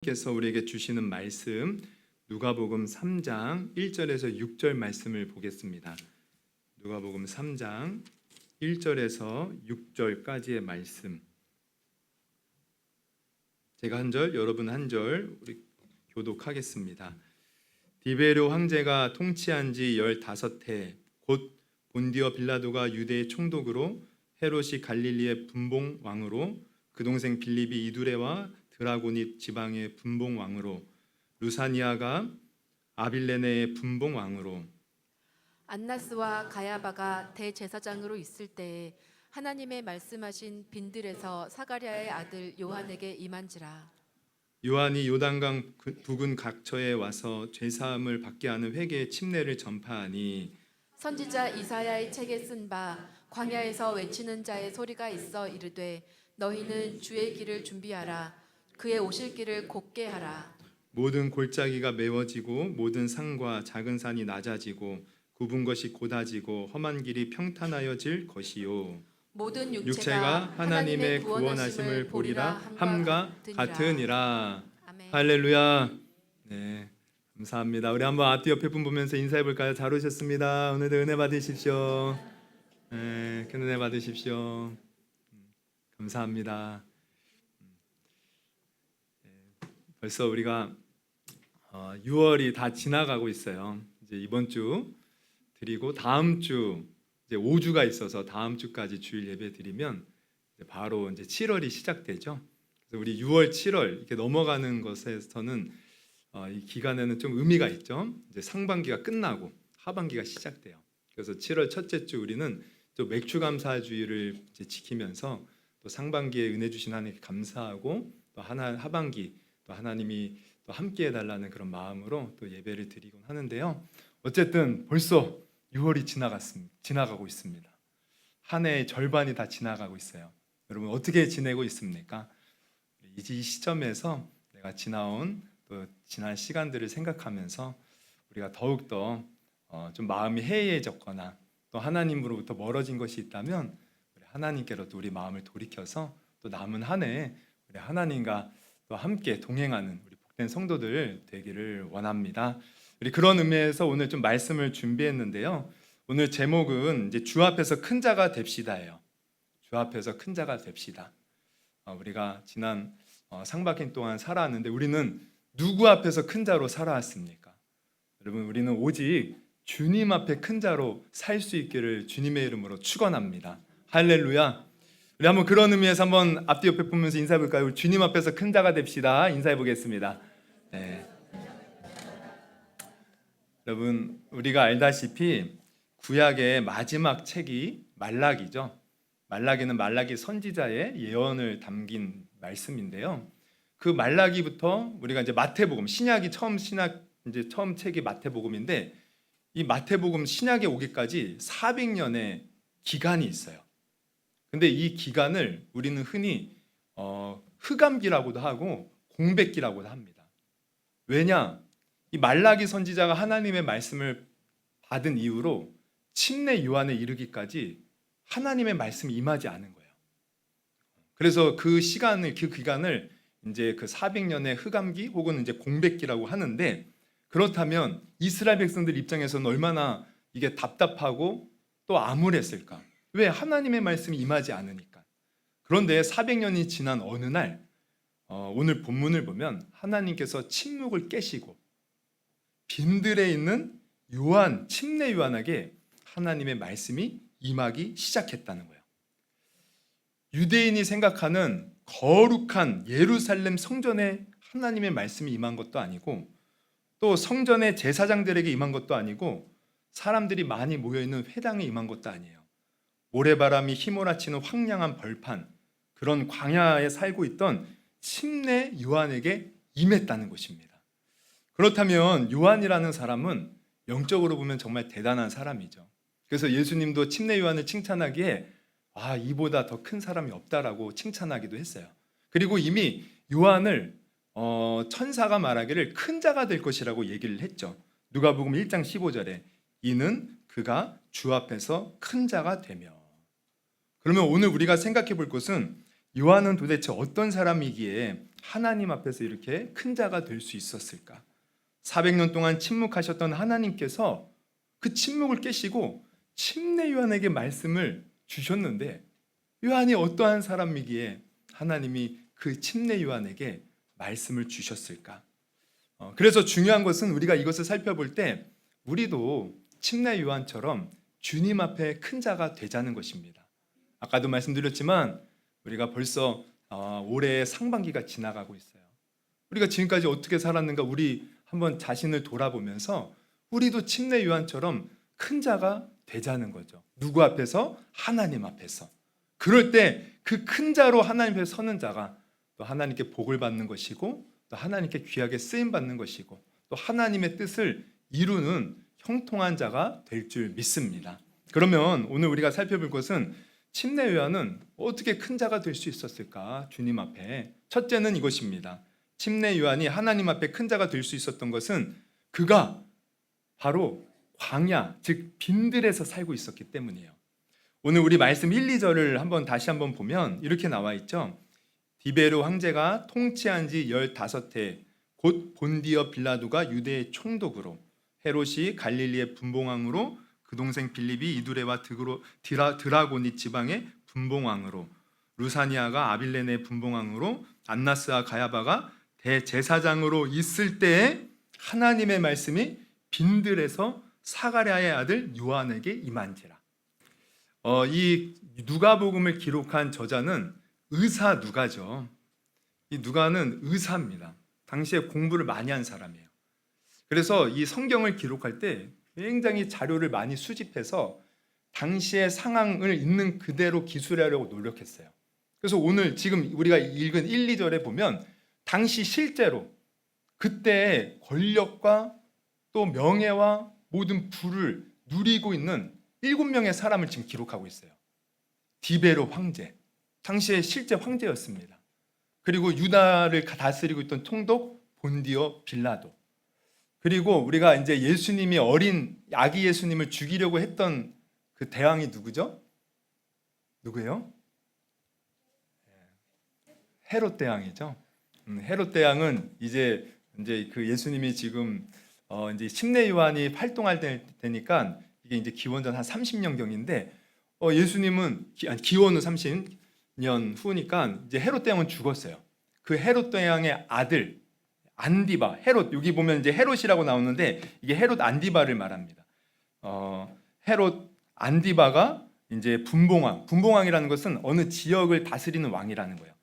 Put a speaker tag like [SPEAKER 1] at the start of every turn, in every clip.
[SPEAKER 1] 하나님께서 우리에게 주시는 말씀 누가복음 3장 1절에서 6절 말씀을 보겠습니다. 누가복음 3장 1절에서 6절까지의 말씀. 제가 한 절, 여러분 한 절 우리 교독하겠습니다. 디베료 황제가 통치한 지 15해 곧 본디어 빌라도가 유대의 총독으로 헤롯이 갈릴리의 분봉 왕으로 그 동생 빌립이 이두레와 드라고닛 지방의 분봉 왕으로 루사니아가 아빌레네의 분봉 왕으로
[SPEAKER 2] 안나스와 가야바가 대제사장으로 있을 때에 하나님의 말씀하신 빈들에서 사가랴의 아들 요한에게 임한지라.
[SPEAKER 1] 요한이 요단강 부근 각처에 와서 죄사함을 받게 하는 회개의 침례를 전파하니
[SPEAKER 2] 선지자 이사야의 책에 쓴 바 광야에서 외치는 자의 소리가 있어 이르되 너희는 주의 길을 준비하라. 그의 오실 길을 곧게 하라.
[SPEAKER 1] 모든 골짜기가 메워지고 모든 산과 작은 산이 낮아지고 굽은 것이 곧아지고 험한 길이 평탄하여질 것이요
[SPEAKER 2] 모든
[SPEAKER 1] 육체가 하나님의 구원하심을 보리라 함과 같으니라. 할렐루야. 네, 감사합니다. 우리 한번 앞뒤 옆에 분 보면서 인사해 볼까요? 잘 오셨습니다. 오늘도 은혜 받으십시오. 네, 큰 은혜 받으십시오. 감사합니다. 벌써 우리가 6월이 다 지나가고 있어요. 이제 이번 주 드리고 다음 주 이제 5주가 있어서 다음 주까지 주일 예배 드리면 이제 바로 이제 7월이 시작되죠. 그래서 우리 6월, 7월 이렇게 넘어가는 것에서는 이 기간에는 좀 의미가 있죠. 이제 상반기가 끝나고 하반기가 시작돼요. 그래서 7월 첫째 주 우리는 또 맥주 감사주의를 이제 지키면서 또 상반기에 은혜 주신 하나님께 감사하고 또 하반기 또 하나님이 또 함께 해달라는 그런 마음으로 또 예배를 드리곤 하는데요. 어쨌든 벌써 6월이 지나가고 있습니다. 한 해의 절반이 다 지나가고 있어요. 여러분 어떻게 지내고 있습니까? 이 시점에서 내가 지나온 또 지난 시간들을 생각하면서 우리가 더욱더 좀 마음이 해이해졌거나 또 하나님으로부터 멀어진 것이 있다면 우리 하나님께로 또 우리 마음을 돌이켜서 또 남은 한 해 우리 하나님과 또 함께 동행하는 우리 복된 성도들 되기를 원합니다. 우리 그런 의미에서 오늘 좀 말씀을 준비했는데요. 오늘 제목은 이제 주 앞에서 큰 자가 됩시다예요. 주 앞에서 큰 자가 됩시다. 우리가 지난 상반기 동안 살아왔는데 우리는 누구 앞에서 큰 자로 살아왔습니까? 여러분 우리는 오직 주님 앞에 큰 자로 살 수 있기를 주님의 이름으로 축원합니다. 할렐루야. 우리 한번 그런 의미에서 한번 앞뒤 옆에 보면서 인사해 볼까요? 주님 앞에서 큰 자가 됩시다. 인사해 보겠습니다. 네. 여러분 우리가 알다시피 구약의 마지막 책이 말라기죠. 말라기는 말라기 선지자의 예언을 담긴 말씀인데요. 그 말라기부터 우리가 이제 마태복음 신약이 처음 책이 마태복음인데 이 마태복음 신약에 오기까지 400년의 기간이 있어요. 근데 이 기간을 우리는 흔히 흑암기라고도 하고 공백기라고도 합니다. 왜냐? 이 말라기 선지자가 하나님의 말씀을 받은 이후로 침례 요한에 이르기까지 하나님의 말씀이 임하지 않은 거예요. 그래서 그 기간을 이제 그 400년의 흑암기 혹은 이제 공백기라고 하는데 그렇다면 이스라엘 백성들 입장에서는 얼마나 이게 답답하고 또 암울했을까? 왜? 하나님의 말씀이 임하지 않으니까. 그런데 400년이 지난 어느 날 오늘 본문을 보면 하나님께서 침묵을 깨시고 빈들에 있는 침례 요한에게 하나님의 말씀이 임하기 시작했다는 거예요. 유대인이 생각하는 거룩한 예루살렘 성전에 하나님의 말씀이 임한 것도 아니고 또 성전의 제사장들에게 임한 것도 아니고 사람들이 많이 모여있는 회당에 임한 것도 아니에요. 모래바람이 휘몰아치는 황량한 벌판, 그런 광야에 살고 있던 침례 요한에게 임했다는 것입니다. 그렇다면 요한이라는 사람은 영적으로 보면 정말 대단한 사람이죠. 그래서 예수님도 침례 요한을 칭찬하기에 이보다 더 큰 사람이 없다라고 칭찬하기도 했어요. 그리고 이미 요한을 천사가 말하기를 큰 자가 될 것이라고 얘기를 했죠. 누가복음 1장 15절에 이는 그가 주 앞에서 큰 자가 되며. 그러면 오늘 우리가 생각해 볼 것은 요한은 도대체 어떤 사람이기에 하나님 앞에서 이렇게 큰 자가 될 수 있었을까? 400년 동안 침묵하셨던 하나님께서 그 침묵을 깨시고 침례 요한에게 말씀을 주셨는데, 요한이 어떠한 사람이기에 하나님이 그 침례 요한에게 말씀을 주셨을까? 그래서 중요한 것은 우리가 이것을 살펴볼 때 우리도 침례 요한처럼 주님 앞에 큰 자가 되자는 것입니다. 아까도 말씀드렸지만 우리가 벌써 올해 상반기가 지나가고 있어요. 우리가 지금까지 어떻게 살았는가, 우리 한번 자신을 돌아보면서 우리도 침례 요한처럼 큰 자가 되자는 거죠. 누구 앞에서? 하나님 앞에서. 그럴 때 그 큰 자로 하나님 앞에 서는 자가 또 하나님께 복을 받는 것이고, 또 하나님께 귀하게 쓰임 받는 것이고, 또 하나님의 뜻을 이루는 형통한 자가 될 줄 믿습니다. 그러면 오늘 우리가 살펴볼 것은 침례 요한은 어떻게 큰 자가 될 수 있었을까? 주님 앞에. 첫째는 이것입니다. 침례 요한이 하나님 앞에 큰 자가 될 수 있었던 것은 그가 바로 광야, 즉 빈들에서 살고 있었기 때문이에요. 오늘 우리 말씀 1, 2절을 다시 한번 보면 이렇게 나와 있죠. 디베르 황제가 통치한 지 15해 곧 본디어 빌라도가 유대의 총독으로, 헤롯이 갈릴리의 분봉왕으로, 그 동생 빌립이 이두레와 드라고니 지방의 분봉왕으로, 루사니아가 아빌레네 분봉왕으로, 안나스와 가야바가 대제사장으로 있을 때에 하나님의 말씀이 빈들에서 사가랴의 아들 요한에게 임한지라. 이 누가복음을 기록한 저자는 의사 누가죠. 이 누가는 의사입니다. 당시에 공부를 많이 한 사람이에요. 그래서 이 성경을 기록할 때 굉장히 자료를 많이 수집해서 당시의 상황을 있는 그대로 기술하려고 노력했어요. 그래서 오늘 지금 우리가 읽은 1, 2절에 보면 당시 실제로 그때의 권력과 또 명예와 모든 부를 누리고 있는 7명의 사람을 지금 기록하고 있어요. 디베로 황제, 당시의 실제 황제였습니다. 그리고 유다를 다스리고 있던 통독 본디어 빌라도, 그리고 우리가 이제 예수님이 어린 아기 예수님을 죽이려고 했던 그 대왕이 누구죠? 누구예요? 헤롯 대왕이죠. 헤롯 대왕은 이제 그 예수님이 지금 이제 침례 요한이 활동할 때니까 이게 이제 기원전 한 30년경인데 예수님은 기원 후 30년 후니까 이제 헤롯 대왕은 죽었어요. 그 헤롯 대왕의 아들 안디바, 헤롯, 여기 보면 이제 헤롯이라고 나오는데 이게 헤롯 안디바를 말합니다. 헤롯 안디바가 이제 분봉왕이라는 것은 어느 지역을 다스리는 왕이라는 거예요.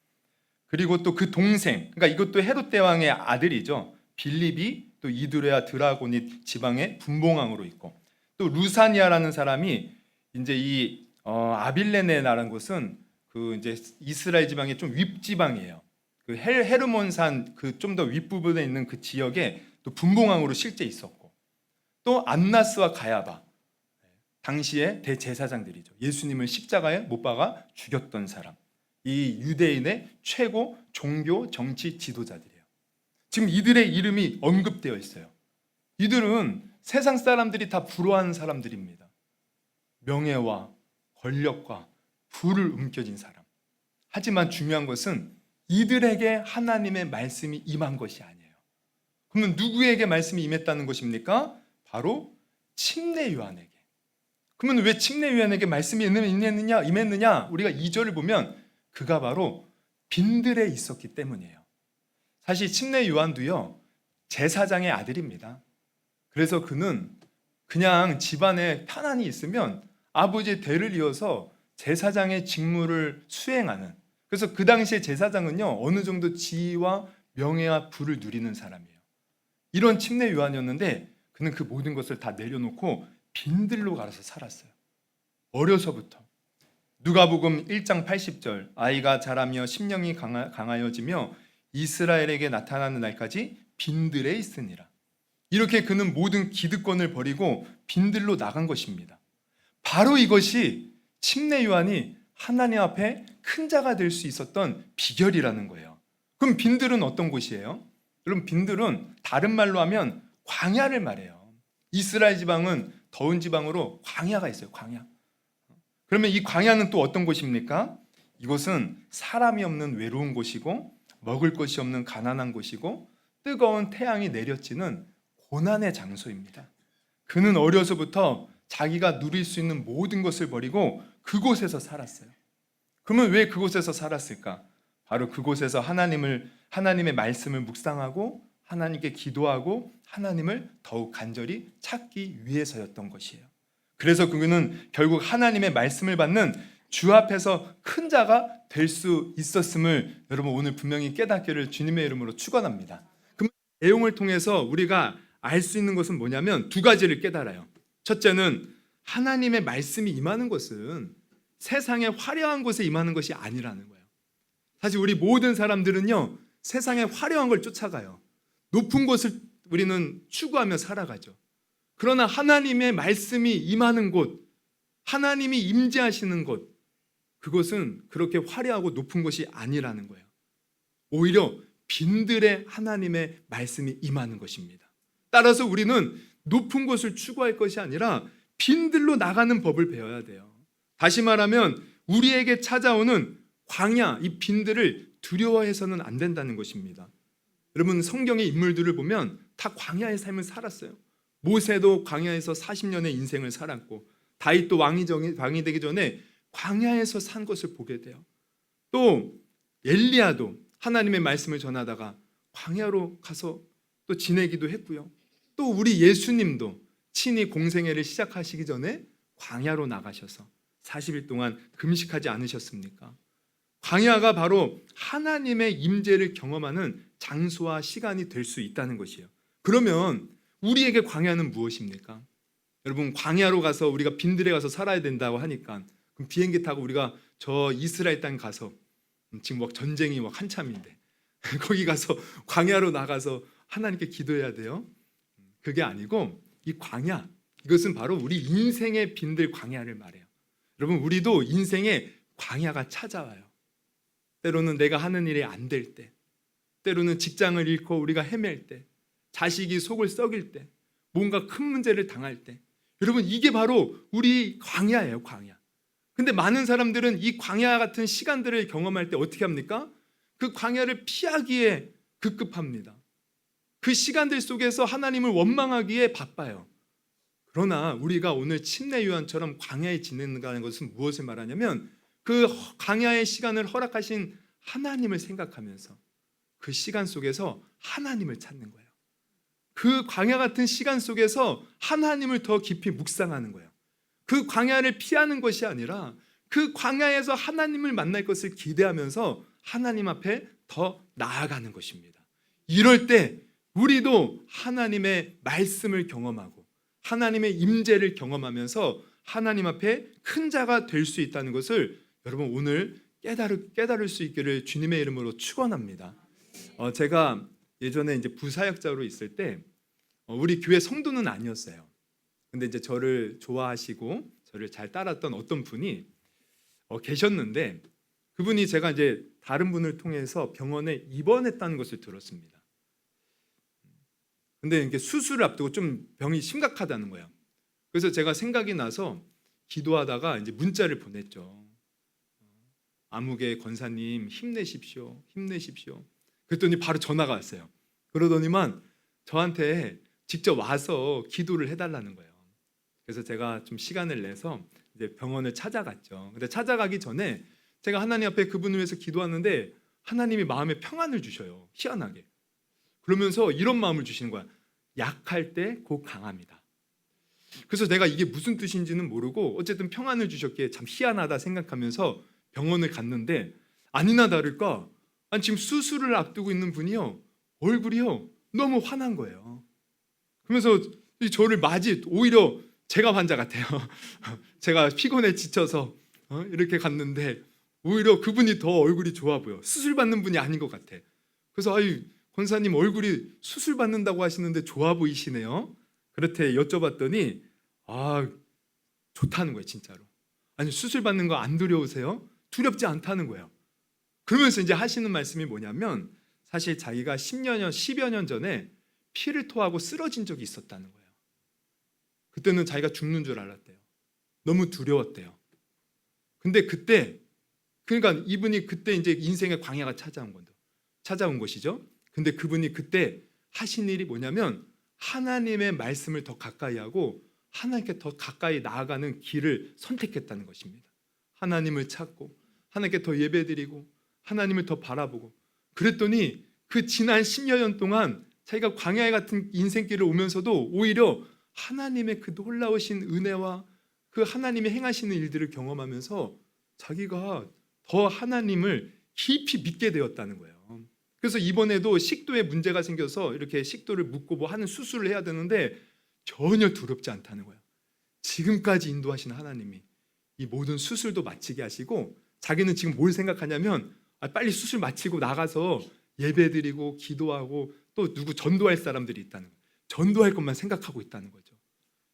[SPEAKER 1] 그리고 또 그 동생, 그러니까 이것도 헤롯 대왕의 아들이죠. 빌립이 또 이두레아 드라고니 지방의 분봉왕으로 있고, 또 루사니아라는 사람이 이제 이 아빌레네라는 곳은 그 이제 이스라엘 지방의 좀 윗지방이에요. 그 헤르몬산 그 좀 더 윗부분에 있는 그 지역에 또 분봉왕으로 실제 있었고, 또 안나스와 가야바, 당시의 대제사장들이죠. 예수님을 십자가에 못 박아 죽였던 사람, 이 유대인의 최고 종교 정치 지도자들이에요. 지금 이들의 이름이 언급되어 있어요. 이들은 세상 사람들이 다 부러워하는 사람들입니다. 명예와 권력과 부를 움켜쥔 사람. 하지만 중요한 것은 이들에게 하나님의 말씀이 임한 것이 아니에요. 그러면 누구에게 말씀이 임했다는 것입니까? 바로 침례 요한에게. 그러면 왜 침례 요한에게 말씀이 임했느냐? 우리가 2절을 보면 그가 바로 빈들에 있었기 때문이에요. 사실 침례 요한도요, 제사장의 아들입니다. 그래서 그는 그냥 집안에 편안히 있으면 아버지의 대를 이어서 제사장의 직무를 수행하는, 그래서 그 당시에 제사장은요 어느 정도 지위와 명예와 부를 누리는 사람이에요. 이런 침례 요한이었는데 그는 그 모든 것을 다 내려놓고 빈들로 가서 살았어요. 어려서부터. 누가복음 1장 80절, 아이가 자라며 심령이 강하여지며 이스라엘에게 나타나는 날까지 빈들에 있으니라. 이렇게 그는 모든 기득권을 버리고 빈들로 나간 것입니다. 바로 이것이 침례 요한이 하나님 앞에 큰 자가 될 수 있었던 비결이라는 거예요. 그럼 빈들은 어떤 곳이에요? 여러분, 빈들은 다른 말로 하면 광야를 말해요. 이스라엘 지방은 더운 지방으로 광야가 있어요. 광야. 그러면 이 광야는 또 어떤 곳입니까? 이곳은 사람이 없는 외로운 곳이고 먹을 것이 없는 가난한 곳이고 뜨거운 태양이 내려지는 고난의 장소입니다. 그는 어려서부터 자기가 누릴 수 있는 모든 것을 버리고 그곳에서 살았어요. 그러면 왜 그곳에서 살았을까? 바로 그곳에서 하나님의 말씀을 묵상하고 하나님께 기도하고 하나님을 더욱 간절히 찾기 위해서였던 것이에요. 그래서 그는 결국 하나님의 말씀을 받는 주 앞에서 큰 자가 될 수 있었음을 여러분 오늘 분명히 깨닫기를 주님의 이름으로 축원합니다. 그 내용을 통해서 우리가 알 수 있는 것은 뭐냐면 두 가지를 깨달아요. 첫째는 하나님의 말씀이 임하는 것은 세상의 화려한 곳에 임하는 것이 아니라는 거예요. 사실 우리 모든 사람들은요, 세상의 화려한 걸 쫓아가요. 높은 곳을 우리는 추구하며 살아가죠. 그러나 하나님의 말씀이 임하는 곳, 하나님이 임재하시는 곳, 그것은 그렇게 화려하고 높은 곳이 아니라는 거예요. 오히려 빈들에 하나님의 말씀이 임하는 것입니다. 따라서 우리는 높은 곳을 추구할 것이 아니라 빈들로 나가는 법을 배워야 돼요. 다시 말하면 우리에게 찾아오는 광야, 이 빈들을 두려워해서는 안 된다는 것입니다. 여러분 성경의 인물들을 보면 다 광야의 삶을 살았어요. 모세도 광야에서 40년의 인생을 살았고 다윗도 왕이 되기 전에 광야에서 산 것을 보게 돼요. 또 엘리야도 하나님의 말씀을 전하다가 광야로 가서 또 지내기도 했고요. 또 우리 예수님도 친히 공생애를 시작하시기 전에 광야로 나가셔서 40일 동안 금식하지 않으셨습니까? 광야가 바로 하나님의 임재를 경험하는 장소와 시간이 될 수 있다는 것이에요. 그러면 우리에게 광야는 무엇입니까? 여러분 광야로 가서 우리가 빈들에 가서 살아야 된다고 하니까 그럼 비행기 타고 우리가 저 이스라엘 땅 가서 지금 막 전쟁이 막 한참인데 거기 가서 광야로 나가서 하나님께 기도해야 돼요? 그게 아니고 이 광야, 이것은 바로 우리 인생의 빈들 광야를 말해요. 여러분 우리도 인생에 광야가 찾아와요. 때로는 내가 하는 일이 안 될 때, 때로는 직장을 잃고 우리가 헤맬 때, 자식이 속을 썩일 때, 뭔가 큰 문제를 당할 때, 여러분 이게 바로 우리 광야예요. 광야. 근데 많은 사람들은 이 광야 같은 시간들을 경험할 때 어떻게 합니까? 그 광야를 피하기에 급급합니다. 그 시간들 속에서 하나님을 원망하기에 바빠요. 그러나 우리가 오늘 침례 요한처럼 광야에 지낸다는 것은 무엇을 말하냐면 그 광야의 시간을 허락하신 하나님을 생각하면서 그 시간 속에서 하나님을 찾는 거예요. 그 광야 같은 시간 속에서 하나님을 더 깊이 묵상하는 거예요. 그 광야를 피하는 것이 아니라 그 광야에서 하나님을 만날 것을 기대하면서 하나님 앞에 더 나아가는 것입니다. 이럴 때 우리도 하나님의 말씀을 경험하고 하나님의 임재를 경험하면서 하나님 앞에 큰 자가 될 수 있다는 것을 여러분 오늘 깨달을 수 있기를 주님의 이름으로 축원합니다. 제가 예전에 이제 부사역자로 있을 때 우리 교회 성도는 아니었어요. 근데 이제 저를 좋아하시고 저를 잘 따랐던 어떤 분이 계셨는데 그분이 제가 이제 다른 분을 통해서 병원에 입원했다는 것을 들었습니다. 근데 이렇게 수술을 앞두고 좀 병이 심각하다는 거예요. 그래서 제가 생각이 나서 기도하다가 이제 문자를 보냈죠. 아무개 권사님 힘내십시오. 힘내십시오. 그랬더니 바로 전화가 왔어요. 그러더니만 저한테 직접 와서 기도를 해달라는 거예요. 그래서 제가 좀 시간을 내서 이제 병원을 찾아갔죠. 근데 찾아가기 전에 제가 하나님 앞에 그분을 위해서 기도하는데 하나님이 마음에 평안을 주셔요. 희한하게. 그러면서 이런 마음을 주시는 거야. 약할 때 곧 강합니다. 그래서 내가 이게 무슨 뜻인지는 모르고 어쨌든 평안을 주셨기에 참 희한하다 생각하면서 병원을 갔는데 아니나 다를까 지금 수술을 앞두고 있는 분이요 얼굴이요 너무 화난 거예요. 그러면서 저를 오히려 제가 환자 같아요. 제가 피곤해 지쳐서 이렇게 갔는데 오히려 그분이 더 얼굴이 좋아 보여. 수술 받는 분이 아닌 것 같아. 그래서 권사님 얼굴이 수술 받는다고 하시는데 좋아 보이시네요. 그렇게 여쭤봤더니 좋다는 거예요. 진짜로. 아니 수술 받는 거 안 두려우세요? 두렵지 않다는 거예요. 그러면서 이제 하시는 말씀이 뭐냐면 사실 자기가 10여 년 전에 피를 토하고 쓰러진 적이 있었다는 거예요. 그때는 자기가 죽는 줄 알았대요. 너무 두려웠대요. 근데 그러니까 이분이 그때 이제 인생의 광야가 찾아온 건데 찾아온 것이죠. 근데 그분이 그때 하신 일이 뭐냐면 하나님의 말씀을 더 가까이 하고 하나님께 더 가까이 나아가는 길을 선택했다는 것입니다. 하나님을 찾고 하나님께 더 예배드리고 하나님을 더 바라보고, 그랬더니 그 지난 10여 년 동안 자기가 광야 같은 인생길을 오면서도 오히려 하나님의 그 놀라우신 은혜와 그 하나님이 행하시는 일들을 경험하면서 자기가 더 하나님을 깊이 믿게 되었다는 거예요. 그래서 이번에도 식도에 문제가 생겨서 이렇게 식도를 묶고 뭐 하는 수술을 해야 되는데 전혀 두렵지 않다는 거예요. 지금까지 인도하신 하나님이 이 모든 수술도 마치게 하시고, 자기는 지금 뭘 생각하냐면 빨리 수술 마치고 나가서 예배드리고 기도하고 또 누구 전도할 사람들이 있다는 거예요. 전도할 것만 생각하고 있다는 거죠.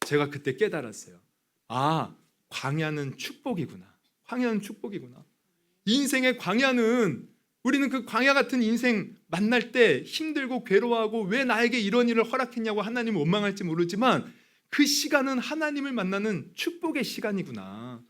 [SPEAKER 1] 제가 그때 깨달았어요. 아, 광야는 축복이구나. 광야는 축복이구나. 인생의 광야는, 우리는 그 광야 같은 인생 만날 때 힘들고 괴로워하고 왜 나에게 이런 일을 허락했냐고 하나님을 원망할지 모르지만 그 시간은 하나님을 만나는 축복의 시간이구나.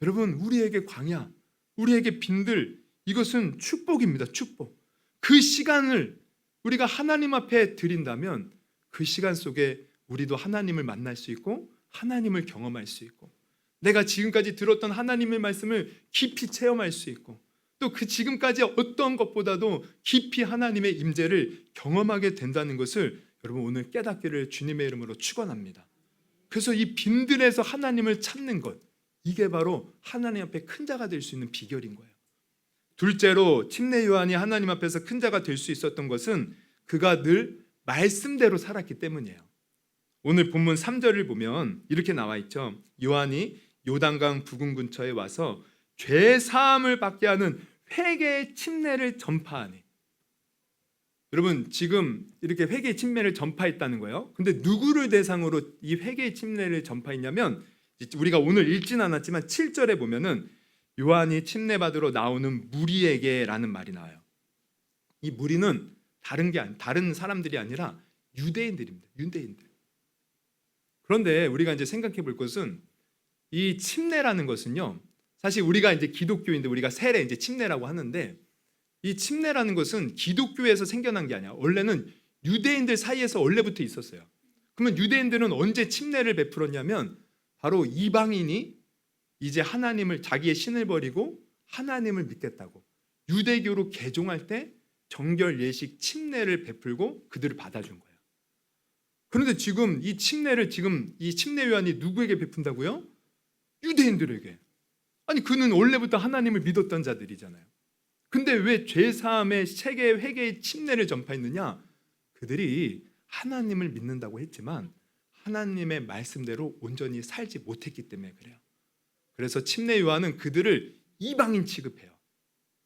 [SPEAKER 1] 여러분, 우리에게 광야, 우리에게 빈들, 이것은 축복입니다. 축복. 그 시간을 우리가 하나님 앞에 드린다면 그 시간 속에 우리도 하나님을 만날 수 있고 하나님을 경험할 수 있고, 내가 지금까지 들었던 하나님의 말씀을 깊이 체험할 수 있고, 또 그 지금까지 어떤 것보다도 깊이 하나님의 임재를 경험하게 된다는 것을 여러분 오늘 깨닫기를 주님의 이름으로 축원합니다. 그래서 이 빈들에서 하나님을 찾는 것, 이게 바로 하나님 앞에 큰 자가 될 수 있는 비결인 거예요. 둘째로 침례 요한이 하나님 앞에서 큰 자가 될 수 있었던 것은 그가 늘 말씀대로 살았기 때문이에요. 오늘 본문 3절을 보면 이렇게 나와 있죠. 요한이 요단강 부근 근처에 와서 죄 사함을 받게 하는 회개의 침례를 전파하니. 여러분, 지금 이렇게 회개의 침례를 전파했다는 거예요. 근데 누구를 대상으로 이 회개의 침례를 전파했냐면, 우리가 오늘 읽진 않았지만 7절에 보면은 요한이 침례 받으러 나오는 무리에게라는 말이 나와요. 이 무리는 다른 사람들이 아니라 유대인들입니다. 유대인들. 그런데 우리가 이제 생각해 볼 것은 이 침례라는 것은요, 사실 우리가 이제 기독교인데 우리가 세례 이제 침례라고 하는데, 이 침례라는 것은 기독교에서 생겨난 게 아니야. 원래는 유대인들 사이에서 원래부터 있었어요. 그러면 유대인들은 언제 침례를 베풀었냐면 바로 이방인이 이제 하나님을, 자기의 신을 버리고 하나님을 믿겠다고 유대교로 개종할 때 정결 예식 침례를 베풀고 그들을 받아준 거예요. 그런데 지금 이 침례를 이 침례 요한이 누구에게 베푼다고요? 유대인들에게. 아니, 그는 원래부터 하나님을 믿었던 자들이잖아요. 근데 왜 죄사함의 세계 회개의 침례를 전파했느냐? 그들이 하나님을 믿는다고 했지만 하나님의 말씀대로 온전히 살지 못했기 때문에 그래요. 그래서 침례 요한은 그들을 이방인 취급해요.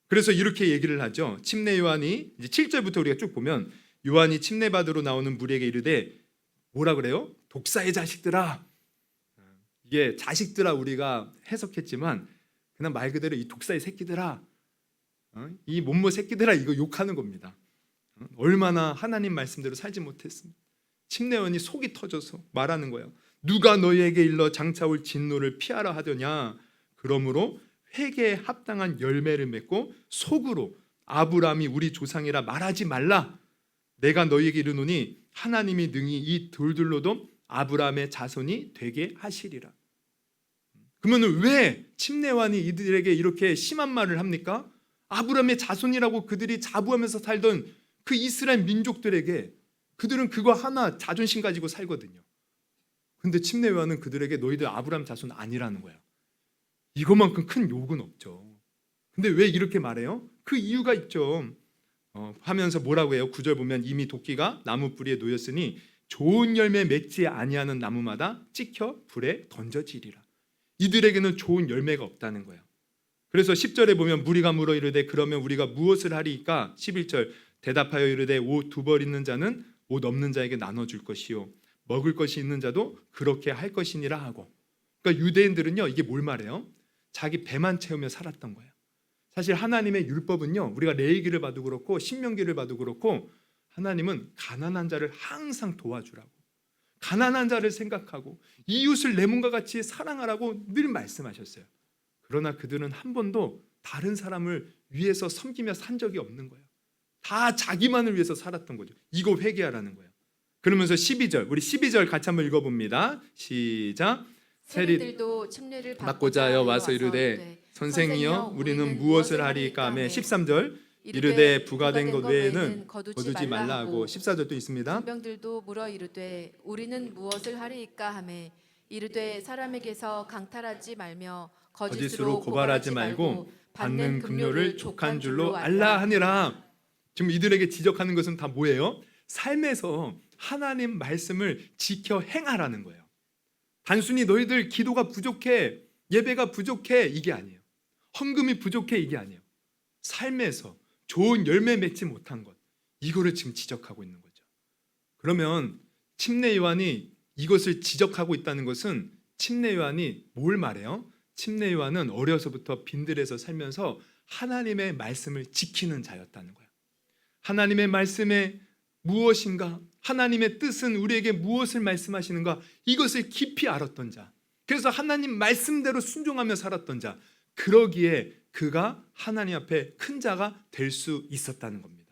[SPEAKER 1] 그래서 이렇게 얘기를 하죠. 침례 요한이 이제 7절부터 우리가 쭉 보면 요한이 침례 받으러 나오는 무리에게 이르되 뭐라 그래요? 독사의 자식들아. 이게 자식들아 우리가 해석했지만 그냥 말 그대로 이 독사의 새끼들아, 이 못모 새끼들아, 이거 욕하는 겁니다. 얼마나 하나님 말씀대로 살지 못했습니다. 침례 요한이 속이 터져서 말하는 거예요. 누가 너희에게 일러 장차올 진노를 피하라 하더냐? 그러므로 회개에 합당한 열매를 맺고 속으로 아브라함이 우리 조상이라 말하지 말라. 내가 너희에게 이르노니 하나님이 능히 이 돌들로도 아브라함의 자손이 되게 하시리라. 그러면 왜 침례 요한이 이들에게 이렇게 심한 말을 합니까? 아브라함의 자손이라고 그들이 자부하면서 살던 그 이스라엘 민족들에게, 그들은 그거 하나 자존심 가지고 살거든요. 근데 침례 요한은 그들에게 너희들 아브라함 자손 아니라는 거야. 이것만큼 큰 욕은 없죠. 근데 왜 이렇게 말해요? 그 이유가 있죠. 하면서 뭐라고 해요? 9절 보면 이미 도끼가 나무 뿌리에 놓였으니 좋은 열매 맺지 아니하는 나무마다 찍혀 불에 던져지리라. 이들에게는 좋은 열매가 없다는 거예요. 그래서 10절에 보면 무리가 물어 이르되 그러면 우리가 무엇을 하리이까? 11절 대답하여 이르되 옷 두 벌 있는 자는 옷 없는 자에게 나눠줄 것이요 먹을 것이 있는 자도 그렇게 할 것이니라 하고. 그러니까 유대인들은요, 이게 뭘 말해요? 자기 배만 채우며 살았던 거예요. 사실 하나님의 율법은요, 우리가 레위기를 봐도 그렇고 신명기를 봐도 그렇고 하나님은 가난한 자를 항상 도와주라고, 가난한 자를 생각하고 이웃을 내 몸과 같이 사랑하라고 늘 말씀하셨어요. 그러나 그들은 한 번도 다른 사람을 위해서 섬기며 산 적이 없는 거예요. 다 자기만을 위해서 살았던 거죠. 이거 회개하라는 거예요. 그러면서 12절, 우리 12절 같이 한번 읽어봅니다. 시작.
[SPEAKER 2] 세리들도 침례를
[SPEAKER 1] 받고자 하여 와서 이르되 선생이여 우리는 무엇을 하리이까 하매 13절 이르되 부가된 것 외에는 거두지 말라 하고 14절 또 있습니다.
[SPEAKER 2] 병들도 물어 이르되 우리는 무엇을 하리이까 하매 이르되 사람에게서 강탈하지 말며 거짓으로 고발하지 말고 받는 급료를 족한 줄로 알라
[SPEAKER 1] 하니라. 지금 이들에게 지적하는 것은 다 뭐예요? 삶에서 하나님 말씀을 지켜 행하라는 거예요. 단순히 너희들 기도가 부족해, 예배가 부족해 이게 아니에요. 헌금이 부족해 이게 아니에요. 삶에서 좋은 열매 맺지 못한 것, 이거를 지금 지적하고 있는 거죠. 그러면 침례 요한이 이것을 지적하고 있다는 것은 침례 요한이 뭘 말해요? 침례 요한은 어려서부터 빈들에서 살면서 하나님의 말씀을 지키는 자였다는 거예요. 하나님의 말씀에 무엇인가, 하나님의 뜻은 우리에게 무엇을 말씀하시는가, 이것을 깊이 알았던 자, 그래서 하나님 말씀대로 순종하며 살았던 자, 그러기에 그가 하나님 앞에 큰 자가 될 수 있었다는 겁니다.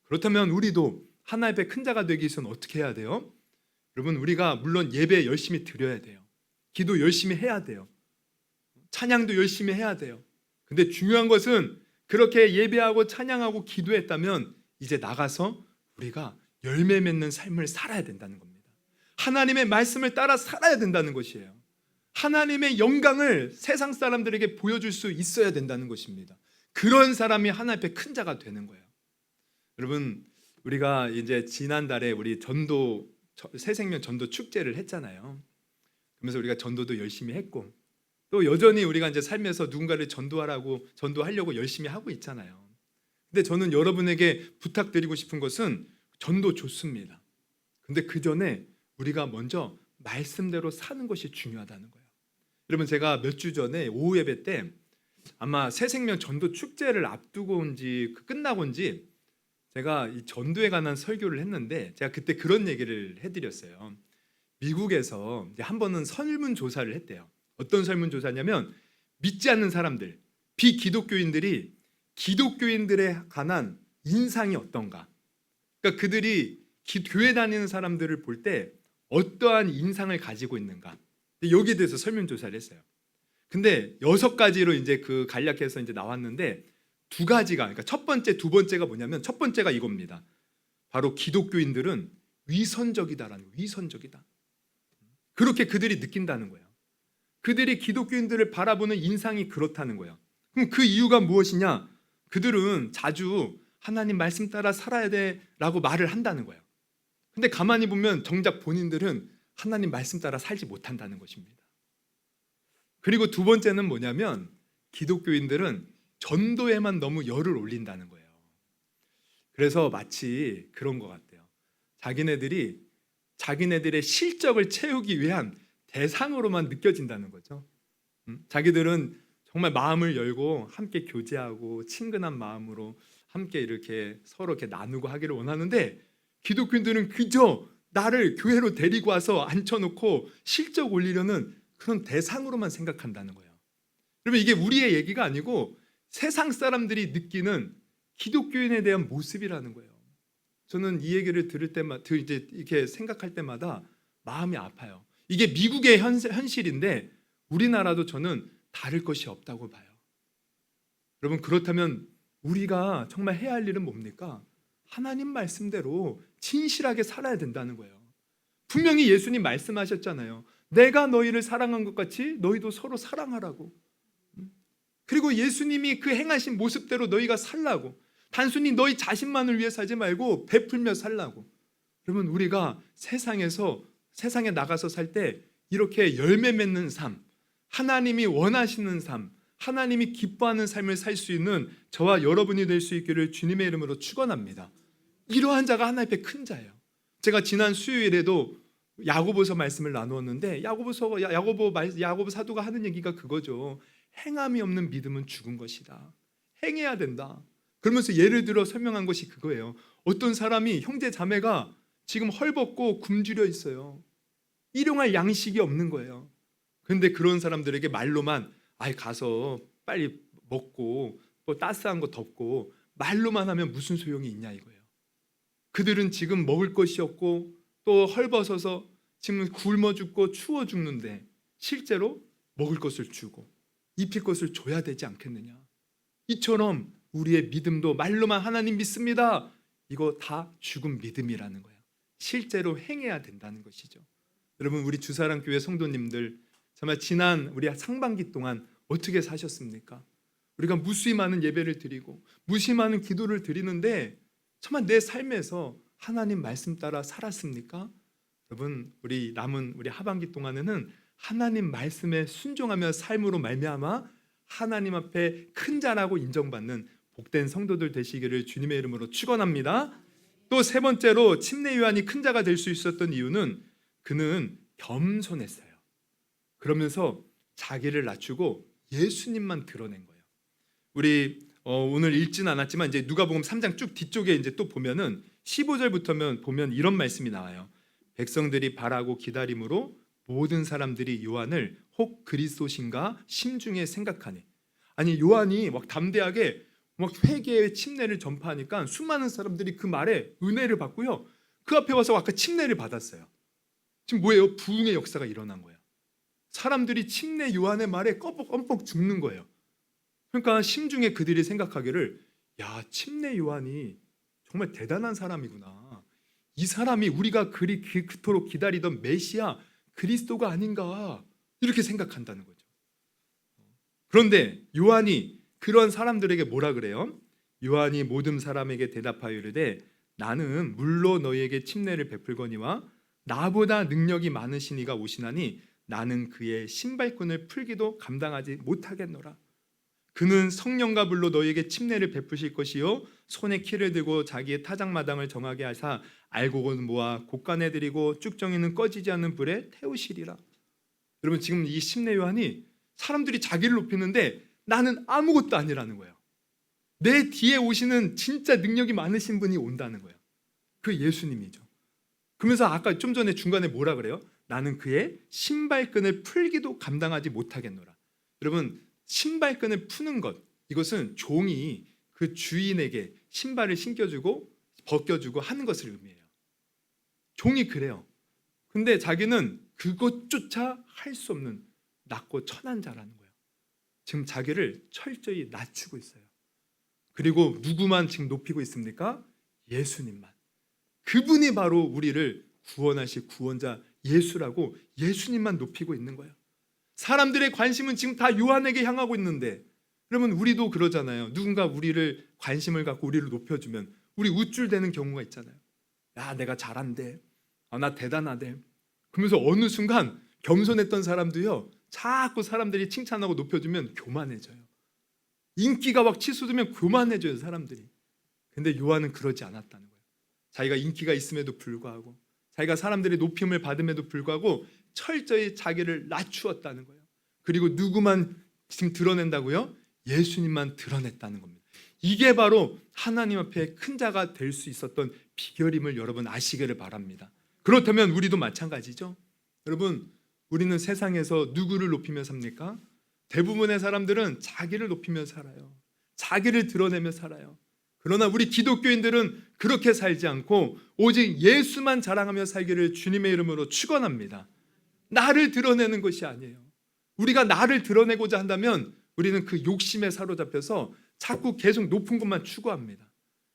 [SPEAKER 1] 그렇다면 우리도 하나님 앞에 큰 자가 되기 위해서는 어떻게 해야 돼요? 여러분, 우리가 물론 예배 열심히 드려야 돼요. 기도 열심히 해야 돼요. 찬양도 열심히 해야 돼요. 근데 중요한 것은 그렇게 예배하고 찬양하고 기도했다면 이제 나가서 우리가 열매 맺는 삶을 살아야 된다는 겁니다. 하나님의 말씀을 따라 살아야 된다는 것이에요. 하나님의 영광을 세상 사람들에게 보여줄 수 있어야 된다는 것입니다. 그런 사람이 하나님 앞에 큰 자가 되는 거예요. 여러분, 우리가 이제 지난달에 우리 전도 새생명 전도 축제를 했잖아요. 그러면서 우리가 전도도 열심히 했고 또 여전히 우리가 이제 삶에서 누군가를 전도하려고 열심히 하고 있잖아요. 근데 저는 여러분에게 부탁드리고 싶은 것은 전도 좋습니다. 근데 그 전에 우리가 먼저 말씀대로 사는 것이 중요하다는 거예요. 여러분, 제가 몇 주 전에 오후 예배 때 아마 새생명 전도 축제를 앞두고 온지 끝나고 온지 제가 이 전도에 관한 설교를 했는데 제가 그때 그런 얘기를 해드렸어요. 미국에서 이제 한 번은 설문조사를 했대요. 어떤 설문조사냐면 믿지 않는 사람들, 비기독교인들이 기독교인들에 관한 인상이 어떤가, 그러니까 그들이 교회 다니는 사람들을 볼 때 어떠한 인상을 가지고 있는가, 여기에 대해서 설문조사를 했어요. 근데 6가지로 이제 그 간략해서 이제 나왔는데 2가지가, 그러니까 첫 번째, 두 번째가 뭐냐면 첫 번째가 이겁니다. 바로 기독교인들은 위선적이다라는, 위선적이다. 그렇게 그들이 느낀다는 거예요. 그들이 기독교인들을 바라보는 인상이 그렇다는 거예요. 그럼 그 이유가 무엇이냐? 그들은 자주 하나님 말씀 따라 살아야 돼라고 말을 한다는 거예요. 근데 가만히 보면 정작 본인들은 하나님 말씀 따라 살지 못한다는 것입니다. 그리고 2번째는 뭐냐면 기독교인들은 전도에만 너무 열을 올린다는 거예요. 그래서 마치 그런 것 같아요. 자기네들의 실적을 채우기 위한 대상으로만 느껴진다는 거죠. 자기들은 정말 마음을 열고 함께 교제하고 친근한 마음으로 함께 이렇게 서로 이렇게 나누고 하기를 원하는데 기독교인들은 그저 나를 교회로 데리고 와서 앉혀놓고 실적 올리려는 그런 대상으로만 생각한다는 거예요. 여러분, 이게 우리의 얘기가 아니고 세상 사람들이 느끼는 기독교인에 대한 모습이라는 거예요. 저는 이 얘기를 들을 때마다 이제 이렇게 생각할 때마다 마음이 아파요. 이게 미국의 현실인데 우리나라도 저는 다를 것이 없다고 봐요. 여러분, 그렇다면 우리가 정말 해야 할 일은 뭡니까? 하나님 말씀대로 진실하게 살아야 된다는 거예요. 분명히 예수님 말씀하셨잖아요. 내가 너희를 사랑한 것 같이 너희도 서로 사랑하라고. 그리고 예수님이 그 행하신 모습대로 너희가 살라고. 단순히 너희 자신만을 위해 살지 말고 베풀며 살라고. 그러면 우리가 세상에 나가서 살 때 이렇게 열매 맺는 삶, 하나님이 원하시는 삶, 하나님이 기뻐하는 삶을 살 수 있는 저와 여러분이 될 수 있기를 주님의 이름으로 축원합니다. 이러한 자가 하나님 앞에 큰 자예요. 제가 지난 수요일에도 야고보서 말씀을 나누었는데 야고보 사도가 하는 얘기가 그거죠. 행함이 없는 믿음은 죽은 것이다. 행해야 된다. 그러면서 예를 들어 설명한 것이 그거예요. 어떤 사람이 형제 자매가 지금 헐벗고 굶주려 있어요. 일용할 양식이 없는 거예요. 그런데 그런 사람들에게 말로만 가서 빨리 먹고 또 따스한 거 덮고 말로만 하면 무슨 소용이 있냐 이거예요. 그들은 지금 먹을 것이 없고 또 헐벗어서 지금 굶어 죽고 추워 죽는데 실제로 먹을 것을 주고 입힐 것을 줘야 되지 않겠느냐. 이처럼 우리의 믿음도 말로만 하나님 믿습니다, 이거 다 죽은 믿음이라는 거예요. 실제로 행해야 된다는 것이죠. 여러분, 우리 주사랑교회 성도님들 정말 지난 우리 상반기 동안 어떻게 사셨습니까? 우리가 무수히 많은 예배를 드리고 무수히 많은 기도를 드리는데 정말 내 삶에서 하나님 말씀 따라 살았습니까? 여러분, 우리 남은 우리 하반기 동안에는 하나님 말씀에 순종하며 삶으로 말미암아 하나님 앞에 큰 자라고 인정받는 복된 성도들 되시기를 주님의 이름으로 축원합니다. 또 세 번째로 침례 요한이 큰 자가 될 수 있었던 이유는 그는 겸손했어요. 그러면서 자기를 낮추고 예수님만 드러낸 거예요. 우리 오늘 읽진 않았지만 이제 누가복음 3장 쭉 뒤쪽에 이제 또 보면은 15절부터면 보면 이런 말씀이 나와요. 백성들이 바라고 기다림으로 모든 사람들이 요한을 혹 그리스도신가 심중에 생각하니. 아니, 요한이 막 담대하게 막 회개의 침례를 전파하니까 수많은 사람들이 그 말에 은혜를 받고요, 그 앞에 와서 아까 침례를 받았어요. 지금 뭐예요? 부흥의 역사가 일어난 거예요. 사람들이 침례 요한의 말에 껌뻑 죽는 거예요. 그러니까 심중에 그들이 생각하기를, 야, 침례 요한이 정말 대단한 사람이구나. 이 사람이 우리가 그토록 기다리던 메시아 그리스도가 아닌가, 이렇게 생각한다는 거죠. 그런데 요한이 그런 사람들에게 뭐라 그래요? 요한이 모든 사람에게 대답하여 이르되 나는 물로 너희에게 침례를 베풀거니와 나보다 능력이 많으신 이가 오시나니 나는 그의 신발끈을 풀기도 감당하지 못하겠노라. 그는 성령과 불로 너희에게 침례를 베푸실 것이요 손에 키를 들고 자기의 타작마당을 정하게 하사 알곡은 모아 곡간에 들이고 쭉정이는 꺼지지 않는 불에 태우시리라. 여러분, 지금 이 침례 요한이 사람들이 자기를 높이는데 나는 아무것도 아니라는 거예요. 내 뒤에 오시는 진짜 능력이 많으신 분이 온다는 거예요. 그 예수님이죠. 그러면서 아까 좀 전에 중간에 뭐라 그래요? 나는 그의 신발끈을 풀기도 감당하지 못하겠노라. 여러분, 신발끈을 푸는 것, 이것은 종이 그 주인에게 신발을 신겨주고 벗겨주고 하는 것을 의미해요. 종이 그래요. 근데 자기는 그것조차 할 수 없는 낮고 천한 자라는 거예요. 지금 자기를 철저히 낮추고 있어요. 그리고 누구만 지금 높이고 있습니까? 예수님만. 그분이 바로 우리를 구원하실 구원자 예수라고 예수님만 높이고 있는 거예요. 사람들의 관심은 지금 다 요한에게 향하고 있는데, 그러면 우리도 그러잖아요. 누군가 우리를 관심을 갖고 우리를 높여주면 우리 우쭐대는 경우가 있잖아요. 야, 내가 잘한대, 나 대단하대. 그러면서 어느 순간 겸손했던 사람도요, 자꾸 사람들이 칭찬하고 높여주면 교만해져요. 인기가 막 치솟으면 교만해져요, 사람들이. 근데 요한은 그러지 않았다는 거예요. 자기가 인기가 있음에도 불구하고, 자기가 사람들의 높임을 받음에도 불구하고 철저히 자기를 낮추었다는 거예요. 그리고 누구만 지금 드러낸다고요? 예수님만 드러냈다는 겁니다. 이게 바로 하나님 앞에 큰 자가 될 수 있었던 비결임을 여러분 아시기를 바랍니다. 그렇다면 우리도 마찬가지죠. 여러분, 우리는 세상에서 누구를 높이며 삽니까? 대부분의 사람들은 자기를 높이며 살아요. 자기를 드러내며 살아요. 그러나 우리 기독교인들은 그렇게 살지 않고 오직 예수만 자랑하며 살기를 주님의 이름으로 축원합니다. 나를 드러내는 것이 아니에요. 우리가 나를 드러내고자 한다면 우리는 그 욕심에 사로잡혀서 자꾸 계속 높은 것만 추구합니다.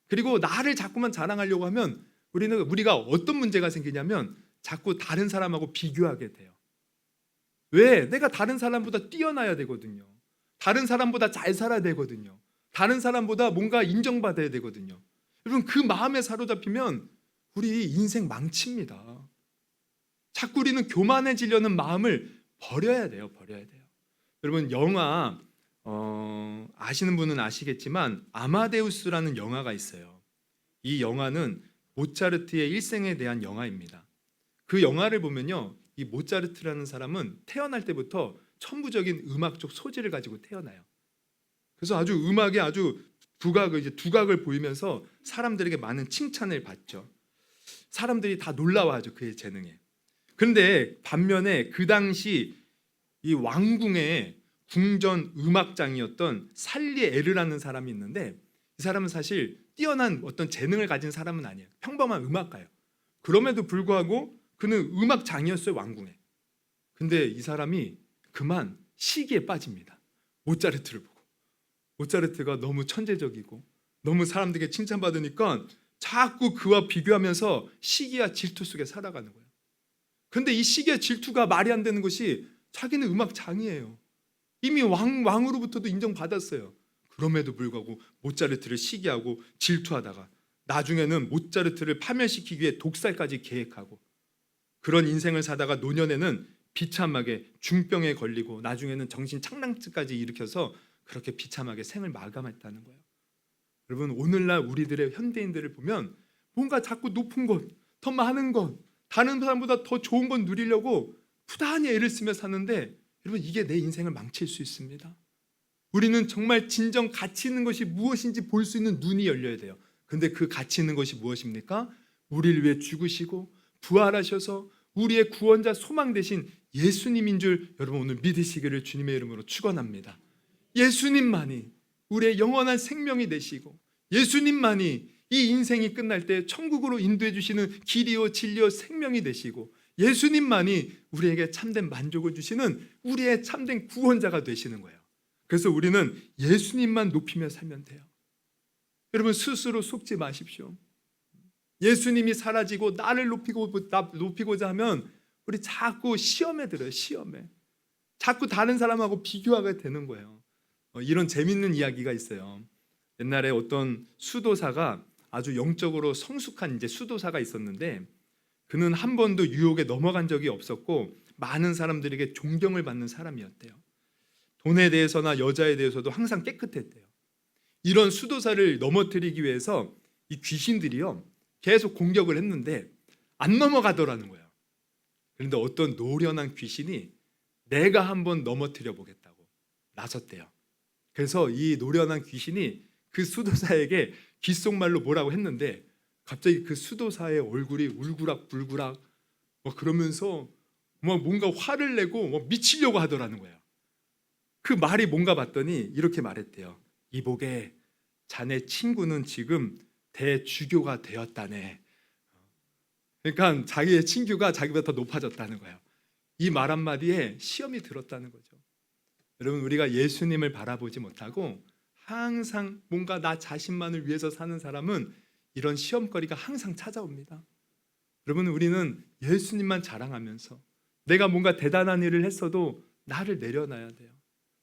[SPEAKER 1] 그리고 나를 자꾸만 자랑하려고 하면 우리가 어떤 문제가 생기냐면 자꾸 다른 사람하고 비교하게 돼요. 왜? 내가 다른 사람보다 뛰어나야 되거든요. 다른 사람보다 잘 살아야 되거든요. 다른 사람보다 뭔가 인정받아야 되거든요. 여러분, 그 마음에 사로잡히면 우리 인생 망칩니다. 자꾸 우리는 교만해지려는 마음을 버려야 돼요. 여러분, 영화 아시는 분은 아시겠지만 아마데우스라는 영화가 있어요. 이 영화는 모차르트의 일생에 대한 영화입니다. 그 영화를 보면요, 이 모차르트라는 사람은 태어날 때부터 천부적인 음악적 소질을 가지고 태어나요. 그래서 아주 음악에 아주 두각을 보이면서 사람들에게 많은 칭찬을 받죠. 사람들이 다 놀라워하죠, 그의 재능에. 그런데 반면에 그 당시 이 왕궁의 궁전 음악장이었던 살리에르라는 사람이 있는데, 이 이 사람은 사실 뛰어난 어떤 재능을 가진 사람은 아니에요. 평범한 음악가예요. 그럼에도 불구하고 그는 음악장이었어요, 왕궁에. 근데 이 사람이 그만 시기에 빠집니다. 모차르트를 보고. 모차르트가 너무 천재적이고 너무 사람들에게 칭찬받으니까 자꾸 그와 비교하면서 시기와 질투 속에 살아가는 거예요. 근데 이 시기와 질투가 말이 안 되는 것이 자기는 음악장이에요. 이미 왕으로부터도 인정받았어요. 그럼에도 불구하고 모차르트를 시기하고 질투하다가 나중에는 모차르트를 파멸시키기 위해 독살까지 계획하고 그런 인생을 사다가 노년에는 비참하게 중병에 걸리고 나중에는 정신 착랑증까지 일으켜서 그렇게 비참하게 생을 마감했다는 거예요. 여러분, 오늘날 우리들의 현대인들을 보면 뭔가 자꾸 높은 것, 더 많은 것, 다른 사람보다 더 좋은 것 누리려고 부단히 애를 쓰며 사는데 여러분, 이게 내 인생을 망칠 수 있습니다. 우리는 정말 진정 가치 있는 것이 무엇인지 볼 수 있는 눈이 열려야 돼요. 근데 그 가치 있는 것이 무엇입니까? 우리를 위해 죽으시고 부활하셔서 우리의 구원자 소망 되신 예수님인 줄 여러분 오늘 믿으시기를 주님의 이름으로 축원합니다. 예수님만이 우리의 영원한 생명이 되시고 예수님만이 이 인생이 끝날 때 천국으로 인도해 주시는 길이요 진리요 생명이 되시고 예수님만이 우리에게 참된 만족을 주시는 우리의 참된 구원자가 되시는 거예요. 그래서 우리는 예수님만 높이며 살면 돼요. 여러분, 스스로 속지 마십시오. 예수님이 사라지고 나를 높이고자 하면 우리 자꾸 시험에 들어요. 시험에 자꾸 다른 사람하고 비교하게 되는 거예요. 이런 재밌는 이야기가 있어요. 옛날에 어떤 수도사가 아주 영적으로 성숙한 이제 수도사가 있었는데 그는 한 번도 유혹에 넘어간 적이 없었고 많은 사람들에게 존경을 받는 사람이었대요. 돈에 대해서나 여자에 대해서도 항상 깨끗했대요. 이런 수도사를 넘어뜨리기 위해서 이 귀신들이요 계속 공격을 했는데 안 넘어가더라는 거예요. 그런데 어떤 노련한 귀신이 내가 한번 넘어뜨려 보겠다고 나섰대요. 그래서 이 노련한 귀신이 그 수도사에게 귓속말로 뭐라고 했는데 갑자기 그 수도사의 얼굴이 울그락불그락 그러면서 뭔가 화를 내고 미치려고 하더라는 거예요. 그 말이 뭔가 봤더니 이렇게 말했대요. 이보게, 자네 친구는 지금 대주교가 되었다네. 그러니까 자기의 친구가 자기보다 더 높아졌다는 거예요. 이 말 한마디에 시험이 들었다는 거죠. 여러분, 우리가 예수님을 바라보지 못하고 항상 뭔가 나 자신만을 위해서 사는 사람은 이런 시험거리가 항상 찾아옵니다. 여러분, 우리는 예수님만 자랑하면서 내가 뭔가 대단한 일을 했어도 나를 내려놔야 돼요.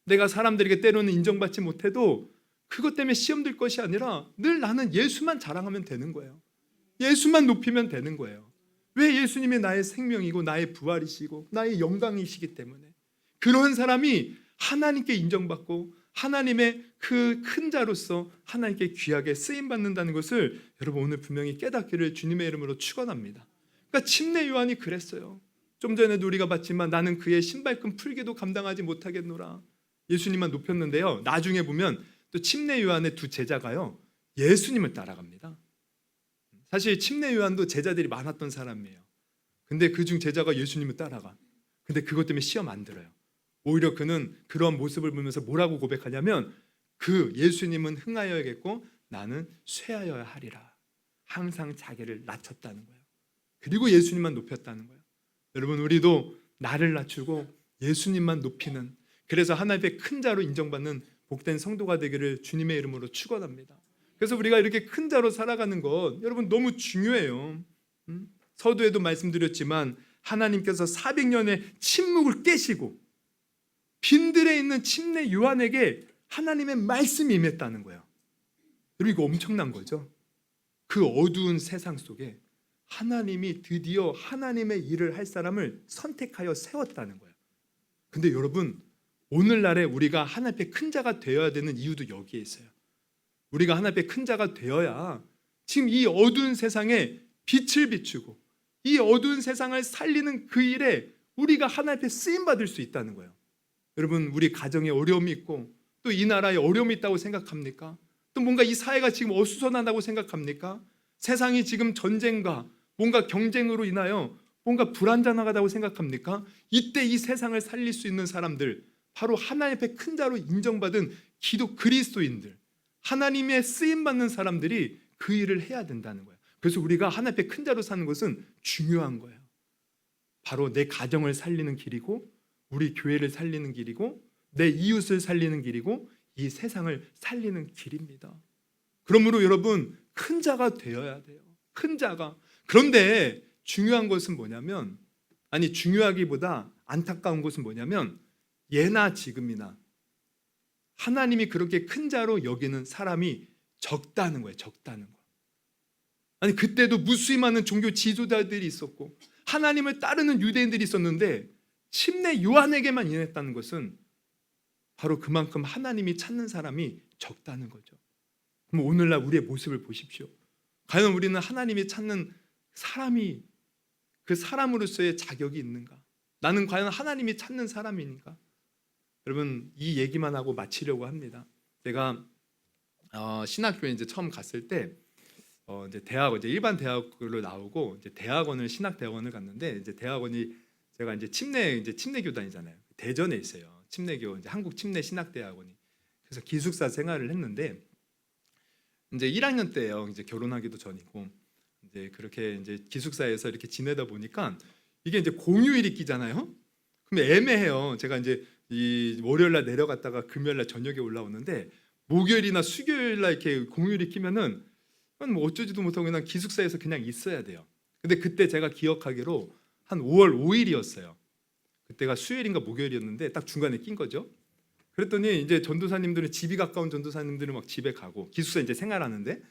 [SPEAKER 1] 내가 사람들에게 때로는 인정받지 못해도 그것 때문에 시험 들 것이 아니라 늘 나는 예수만 자랑하면 되는 거예요. 예수만 높이면 되는 거예요. 왜? 예수님이 나의 생명이고 나의 부활이시고 나의 영광이시기 때문에. 그런 사람이 하나님께 인정받고 하나님의 그 큰 자로서 하나님께 귀하게 쓰임받는다는 것을 여러분 오늘 분명히 깨닫기를 주님의 이름으로 축원합니다. 그러니까 침례 요한이 그랬어요. 좀 전에도 우리가 봤지만 나는 그의 신발끈 풀기도 감당하지 못하겠노라. 예수님만 높였는데요. 나중에 보면 또 침례 요한의 두 제자가요 예수님을 따라갑니다. 사실 침례 요한도 제자들이 많았던 사람이에요. 근데 그중 제자가 예수님을 따라가. 근데 그것 때문에 시험 안 들어요. 오히려 그는 그런 모습을 보면서 뭐라고 고백하냐면 그 예수님은 흥하여야겠고 나는 쇠하여야 하리라. 항상 자기를 낮췄다는 거예요. 그리고 예수님만 높였다는 거예요. 여러분, 우리도 나를 낮추고 예수님만 높이는, 그래서 하나님의 큰 자로 인정받는 복된 성도가 되기를 주님의 이름으로 축원합니다. 그래서 우리가 이렇게 큰 자로 살아가는 것 여러분 너무 중요해요. 서두에도 말씀드렸지만 하나님께서 400년의 침묵을 깨시고 빈들에 있는 침례 요한에게 하나님의 말씀이 임했다는 거예요. 여러분, 이거 엄청난 거죠. 그 어두운 세상 속에 하나님이 드디어 하나님의 일을 할 사람을 선택하여 세웠다는 거예요. 근데 여러분, 오늘날에 우리가 하나님의 큰 자가 되어야 되는 이유도 여기에 있어요. 우리가 하나님의 큰 자가 되어야 지금 이 어두운 세상에 빛을 비추고 이 어두운 세상을 살리는 그 일에 우리가 하나님의 쓰임 받을 수 있다는 거예요. 여러분, 우리 가정에 어려움이 있고 또 이 나라에 어려움이 있다고 생각합니까? 또 뭔가 이 사회가 지금 어수선하다고 생각합니까? 세상이 지금 전쟁과 뭔가 경쟁으로 인하여 뭔가 불안정하다고 생각합니까? 이때 이 세상을 살릴 수 있는 사람들, 바로 하나님의 큰 자로 인정받은 기독 그리스도인들, 하나님의 쓰임 받는 사람들이 그 일을 해야 된다는 거예요. 그래서 우리가 하나님 앞에 큰 자로 사는 것은 중요한 거예요. 바로 내 가정을 살리는 길이고, 우리 교회를 살리는 길이고, 내 이웃을 살리는 길이고, 이 세상을 살리는 길입니다. 그러므로 여러분, 큰 자가 되어야 돼요. 큰 자가. 그런데 중요한 것은 뭐냐면, 아니 중요하기보다 안타까운 것은 뭐냐면, 예나 지금이나 하나님이 그렇게 큰 자로 여기는 사람이 적다는 거예요. 적다는 거. 아니 그때도 무수히 많은 종교 지도자들이 있었고 하나님을 따르는 유대인들이 있었는데 침례 요한에게만 인했다는 것은 바로 그만큼 하나님이 찾는 사람이 적다는 거죠. 그럼 오늘날 우리의 모습을 보십시오. 과연 우리는 하나님이 찾는 사람이 그 사람으로서의 자격이 있는가? 나는 과연 하나님이 찾는 사람이니까? 여러분 이 얘기만 하고 마치려고 합니다. 제가 신학교에 이제 처음 갔을 때 이제 대학원 이제 일반 대학으로 나오고 이제 대학원을 신학 대학원을 갔는데 이제 대학원이 제가 이제 침례교 다니잖아요. 대전에 있어요. 침례교 이제 한국 침례 신학 대학원이. 그래서 기숙사 생활을 했는데 이제 1학년 때예요. 이제 결혼하기도 전이고 이제 그렇게 이제 기숙사에서 이렇게 지내다 보니까 이게 이제 공휴일이 끼잖아요. 그럼 애매해요. 제가 이제 이 월요일 날 내려갔다가 금요일 날 저녁에 올라오는데 목요일이나 수요일 날 이렇게 공휴일이 끼면은 뭐 어쩌지도 못하고 그냥 기숙사에서 그냥 있어야 돼요. 근데 그때 제가 기억하기로 한 5월 5일이었어요. 그때가 수요일인가 목요일이었는데 딱 중간에 낀 거죠. 그랬더니 이제 전도사님들은 집이 가까운 전도사님들은 막 집에 가고 기숙사 이제 생활하는데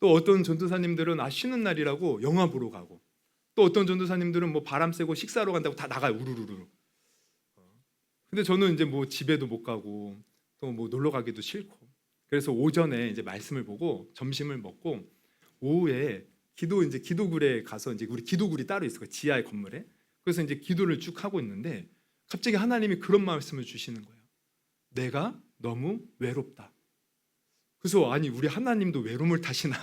[SPEAKER 1] 또 어떤 전도사님들은 쉬는 날이라고 영화 보러 가고 또 어떤 전도사님들은 뭐 바람 쐬고 식사하러 간다고 다 나가요. 우르르르. 근데 저는 이제 뭐 집에도 못 가고 또 뭐 놀러 가기도 싫고 그래서 오전에 이제 말씀을 보고 점심을 먹고 오후에 기도굴에 가서 이제 우리 기도굴이 따로 있어요. 지하의 건물에. 그래서 이제 기도를 쭉 하고 있는데 갑자기 하나님이 그런 말씀을 주시는 거예요. 내가 너무 외롭다. 그래서 아니 우리 하나님도 외로움을 타시나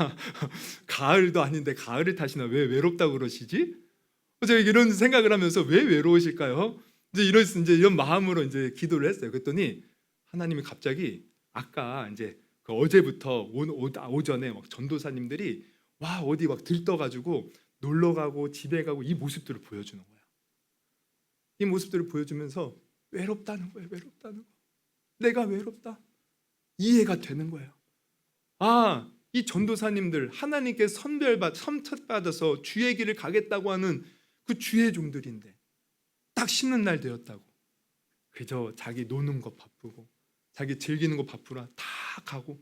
[SPEAKER 1] 가을도 아닌데 가을을 타시나 왜 외롭다고 그러시지? 제가 이런 생각을 하면서 왜 외로우실까요? 이제 이런 마음으로 이제 기도를 했어요. 그랬더니 하나님이 갑자기 아까 이제 그 어제부터 오전에 막 전도사님들이 와 어디 막 들떠가지고 놀러 가고 집에 가고 이 모습들을 보여주는 거야. 이 모습들을 보여주면서 외롭다는 거예요. 외롭다는 거. 내가 외롭다. 이해가 되는 거예요. 이 전도사님들 하나님께 선택받아서 주의 길을 가겠다고 하는 그 주의 종들인데 딱 쉬는 날 되었다고 그저 자기 노는 거 바쁘고 자기 즐기는 거 바쁘라 다 가고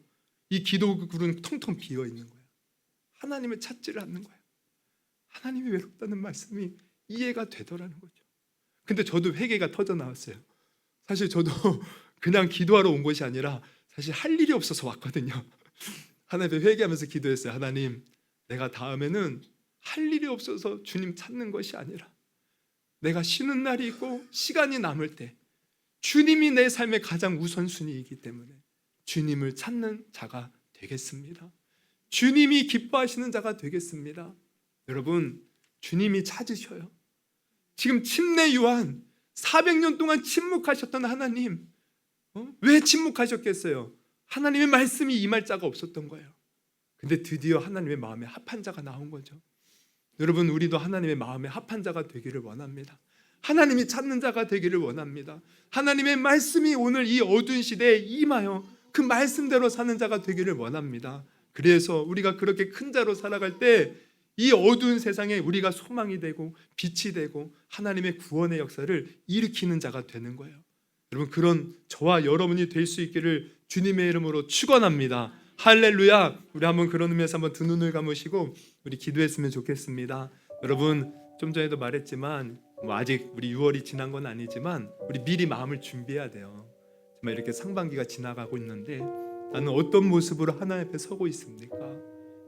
[SPEAKER 1] 이 기도굴은 텅텅 비어 있는 거예요. 하나님을 찾지를 않는 거예요. 하나님이 외롭다는 말씀이 이해가 되더라는 거죠. 근데 저도 회개가 터져 나왔어요. 사실 저도 그냥 기도하러 온 것이 아니라 사실 할 일이 없어서 왔거든요. 하나님 앞에 회개하면서 기도했어요. 하나님, 내가 다음에는 할 일이 없어서 주님 찾는 것이 아니라 내가 쉬는 날이 있고 시간이 남을 때 주님이 내 삶의 가장 우선순위이기 때문에 주님을 찾는 자가 되겠습니다. 주님이 기뻐하시는 자가 되겠습니다. 여러분, 주님이 찾으셔요. 지금 침례 요한 400년 동안 침묵하셨던 하나님, 왜 침묵하셨겠어요? 하나님의 말씀이 임할 자가 없었던 거예요. 근데 드디어 하나님의 마음에 합한 자가 나온 거죠. 여러분, 우리도 하나님의 마음에 합한 자가 되기를 원합니다. 하나님이 찾는 자가 되기를 원합니다. 하나님의 말씀이 오늘 이 어두운 시대에 임하여 그 말씀대로 사는 자가 되기를 원합니다. 그래서 우리가 그렇게 큰 자로 살아갈 때 이 어두운 세상에 우리가 소망이 되고 빛이 되고 하나님의 구원의 역사를 일으키는 자가 되는 거예요. 여러분, 그런 저와 여러분이 될 수 있기를 주님의 이름으로 축원합니다. 할렐루야. 우리 한번 그런 의미에서 한번 두 눈을 감으시고 우리 기도했으면 좋겠습니다. 여러분, 좀 전에도 말했지만 아직 우리 6월이 지난 건 아니지만 우리 미리 마음을 준비해야 돼요. 정말 이렇게 상반기가 지나가고 있는데 나는 어떤 모습으로 하나님 앞에 서고 있습니까?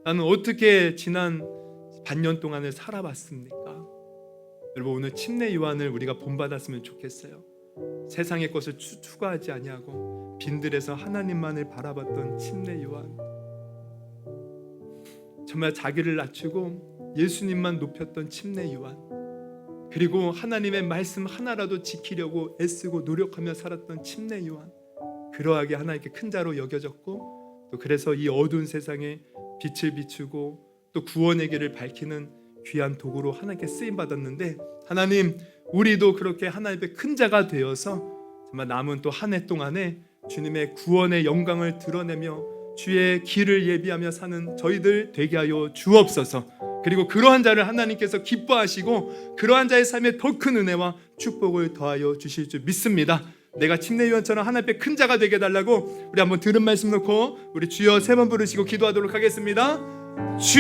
[SPEAKER 1] 나는 어떻게 지난 반년 동안을 살아봤습니까? 여러분, 오늘 침례 요한을 우리가 본받았으면 좋겠어요. 세상의 것을 추구하지 아니하고 빈들에서 하나님만을 바라봤던 침례 요한, 정말 자기를 낮추고 예수님만 높였던 침례 요한, 그리고 하나님의 말씀 하나라도 지키려고 애쓰고 노력하며 살았던 침례 요한, 그러하게 하나님께 큰 자로 여겨졌고 또 그래서 이 어두운 세상에 빛을 비추고 또 구원의 길을 밝히는 귀한 도구로 하나님께 쓰임 받았는데, 하나님 우리도 그렇게 하나님의 큰 자가 되어서 정말 남은 또 한 해 동안에 주님의 구원의 영광을 드러내며 주의 길을 예비하며 사는 저희들 되게 하여 주옵소서. 그리고 그러한 자를 하나님께서 기뻐하시고 그러한 자의 삶에 더 큰 은혜와 축복을 더하여 주실 줄 믿습니다. 내가 침례요한처럼 하나님의 큰 자가 되게 해달라고 우리 한번 들은 말씀 놓고 우리 주여 세 번 부르시고 기도하도록 하겠습니다. 주